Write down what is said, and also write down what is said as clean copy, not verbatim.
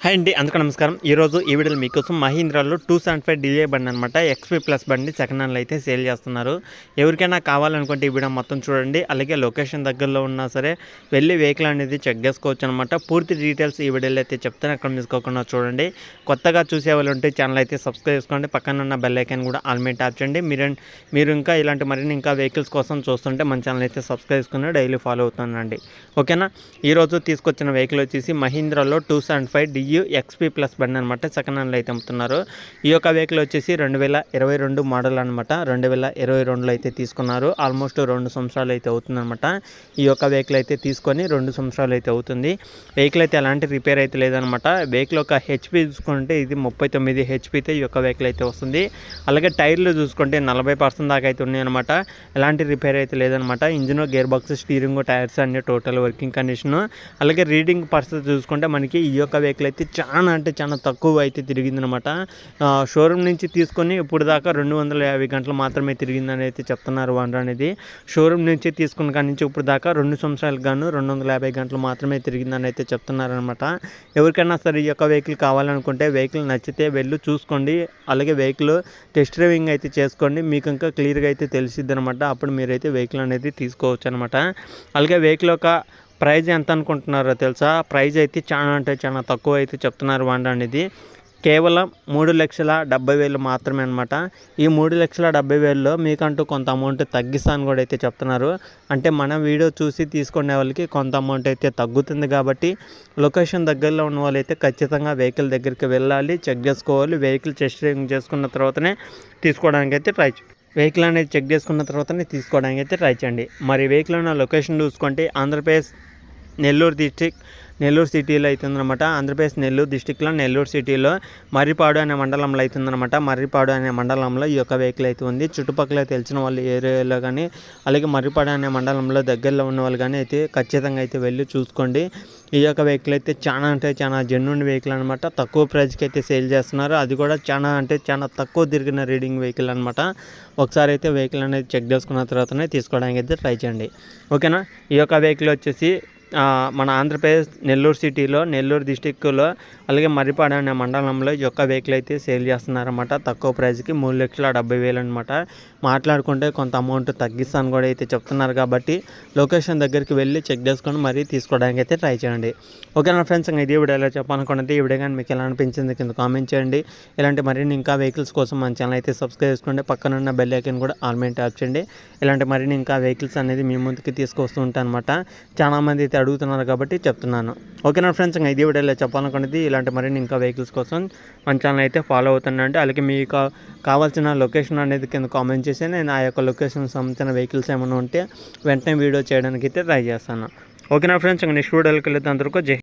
Hi అండి, అందరికీ నమస్కారం. ఈరోజు ఈ వీడియోలో మీకోసం మహీంద్రాలో 275 డిఏ బండి అనమాట, ఎక్స్పీ ప్లస్ బండి సెకండ్ హ్యాండ్లో అయితే సేల్ చేస్తున్నారు. ఎవరికైనా కావాలనుకుంటే ఈ వీడియో మొత్తం చూడండి. అలాగే లొకేషన్ దగ్గరలో ఉన్నా సరే వెళ్ళి వెహికల్ అనేది చెక్ చేసుకోవచ్చు అనమాట. పూర్తి డీటెయిల్స్ ఈ వీడియోలో అయితే చెప్తాను, అక్కడ మిసుకోకుండా చూడండి. కొత్తగా చూసే వాళ్ళు ఉంటే ఛానల్ అయితే సబ్స్క్రైబ్ చేసుకోండి, పక్కన ఉన్న బెల్ ఐకాన్ కూడా ఆల్ మీద ట్యాప్ చేయండి. మీరు ఇంకా ఇలాంటి మరిన్ని ఇంకా వెహికల్స్ కోసం చూస్తుంటే మన ఛానల్ అయితే సబ్స్క్రైబ్ చేసుకుని డైలీ ఫాలో అవుతానండి. ఓకేనా. ఈరోజు తీసుకొచ్చిన వెహికల్ వచ్చేసి మహీంద్రాలో 275 డిఏ ఎక్స్పీ ప్లస్ బండి అనమాట, సెకండ్ హ్యాండ్లో అయితే అమ్ముతున్నారు. ఈ యొక్క వెహికల్ వచ్చేసి 2022 మోడల్ అనమాట. 2022లో అయితే తీసుకున్నారు. ఆల్మోస్ట్ 2 సంవత్సరాలు అయితే అవుతుందన్నమాట. ఈ యొక్క వెహికల్ అయితే తీసుకొని 2 సంవత్సరాలు అయితే అవుతుంది. వెహికల్ అయితే ఎలాంటి రిపేర్ అయితే లేదనమాట. వెహికల్ ఒక హెచ్పి చూసుకుంటే ఇది 39 హెచ్పితో ఈ యొక్క వెహికల్ అయితే వస్తుంది. అలాగే టైర్లు చూసుకుంటే 40% దాకా అయితే ఉన్నాయి అనమాట. ఎలాంటి రిపేర్ అయితే లేదనమాట. Engine, gear box, steering, tyres అన్ని టోటల్ వర్కింగ్ కండిషన్. అలాగే రీడింగ్ పర్సెంట్ చూసుకుంటే మనకి ఈ యొక్క వెహికల్ అయితే చాలా తక్కువ అయితే తిరిగిందనమాట. షోరూమ్ నుంచి తీసుకొని ఇప్పుడు దాకా 250 గంటలు మాత్రమే తిరిగిందని అయితే చెప్తున్నారు ఓనర్ అనేది. షోరూమ్ నుంచి తీసుకున్న కాడి నుంచి ఇప్పుడు దాకా 2 సంవత్సరాలకు గాను 250 గంటలు మాత్రమే తిరిగిందని అయితే చెప్తున్నారనమాట. ఎవరికైనా సరే ఈ యొక్క వెహికల్ కావాలనుకుంటే వెహికల్ నచ్చితే వెళ్ళి చూసుకోండి. అలాగే వెహికల్ టెస్ట్ డ్రైవింగ్ అయితే చేసుకోండి, మీకు ఇంకా క్లియర్గా అయితే తెలిసిద్ది అనమాట. అప్పుడు మీరైతే వెహికల్ అనేది తీసుకోవచ్చు అనమాట. అలాగే వెహికల్ యొక్క ప్రైజ్ ఎంత అనుకుంటున్నారో తెలుసా? ప్రైజ్ అయితే చాలా తక్కువ అయితే చెప్తున్నారు వాండా అనేది. కేవలం 3,70,000 మాత్రమే అనమాట. ఈ 3,70,000లో మీకంటూ కొంత అమౌంట్ తగ్గిస్తాను కూడా అయితే చెప్తున్నారు. అంటే మన వీడియో చూసి తీసుకునే వాళ్ళకి కొంత అమౌంట్ అయితే తగ్గుతుంది కాబట్టి లొకేషన్ దగ్గరలో ఉన్న వాళ్ళైతే ఖచ్చితంగా వెహికల్ దగ్గరికి వెళ్ళాలి, చెక్ చేసుకోవాలి. వెహికల్ టెస్ట్ డ్రైవింగ్ చేసుకున్న తర్వాతనే తీసుకోవడానికి అయితే వెహికల్ అనేది చెక్ చేసుకున్న తర్వాతనే తీసుకోవడానికి అయితే ట్రై చేయండి. మరి వెహికల్ ఉన్న లొకేషన్ చూసుకుంటే ఆంధ్రప్రదేశ్ నెల్లూరు సిటీలో అవుతుందన్నమాట. ఆంధ్రప్రదేశ్ నెల్లూరు డిస్టిక్లో నెల్లూరు సిటీలో మర్రిపాడు అనే మండలంలో అవుతుందన్నమాట. మర్రిపాడు అనే మండలంలో ఈ యొక్క వెహికల్ అయితే ఉంది. చుట్టుపక్కల తెలిసిన వాళ్ళు ఏరియాలో కానీ అలాగే మర్రిపాడు అనే మండలంలో దగ్గరలో ఉన్న వాళ్ళు కానీ అయితే ఖచ్చితంగా అయితే వెళ్ళి చూసుకోండి. ఈ యొక్క వెహికల్ అయితే చాలా జెన్యూన్ వెహికల్ అనమాట. తక్కువ ప్రైస్కి అయితే సేల్ చేస్తున్నారు. అది కూడా చాలా తక్కువ తిరిగిన రీడింగ్ వెహికల్ అనమాట. ఒకసారి అయితే వెహికల్ అనేది చెక్ చేసుకున్న తర్వాతనే తీసుకోవడానికి అయితే ట్రై చేయండి. ఓకేనా. ఈ యొక్క వెహికల్ వచ్చేసి మన ఆంధ్రప్రదేశ్ నెల్లూరు సిటీలో నెల్లూరు డిస్టిక్లో అలాగే మర్రిపాడు అనే మండలంలో ఈ యొక్క వెహికల్ అయితే సేల్ చేస్తున్నారన్నమాట. తక్కువ ప్రైస్కి 3,70,000 అనమాట. మాట్లాడుకుంటే కొంత అమౌంట్ తగ్గిస్తాను కూడా అయితే చెప్తున్నారు కాబట్టి లొకేషన్ దగ్గరికి వెళ్ళి చెక్ చేసుకొని మరీ తీసుకోవడానికి అయితే ట్రై చేయండి. ఓకేనా ఫ్రెండ్స్, ఇంకా ఇదే వీడియో ఎలా చెప్పాలనుకున్నది ఈ వీడియో కానీ మీకు ఎలా అనిపించింది కింద కామెంట్ చేయండి. ఇలాంటి మరిన్ని ఇంకా వెహికల్స్ కోసం మన ఛానల్ అయితే సబ్స్క్రైబ్ చేసుకోండి, పక్కన ఉన్న బెల్ ఐకాన్ కూడా ఆల్ మీద ట్యాప్ చేయండి. ఇలాంటి మరిన్ని ఇంకా వెహికల్స్ అనేది మీ ముందుకు తీసుకొస్తూ ఉంటాను అనమాట. చాలామంది అయితే అడుగుతున్నారు కాబట్టి చెప్తున్నాను. ఓకేనా ఫ్రెండ్స్, ఇంకా ఇదే వీడియోలో చెప్పాలనుకున్నది ఇలాంటి మరిన్ని ఇంకా వెహికల్స్ కోసం మన ఛానల్ అయితే ఫాలో అవుతానండి. అలాగే మీకు కావాల్సిన లొకేషన్ అనేది కింద కామెంట్ చేసి నేను ఆ యొక్క లొకేషన్ సంబంధించిన వెహికల్స్ ఏమైనా ఉంటే వెంటనే వీడియో చేయడానికి అయితే ట్రై చేస్తాను. ఓకేనా ఫ్రెండ్స్, ఇంకా నెక్స్ట్ వీడియోకి వెళ్తే అందరికీ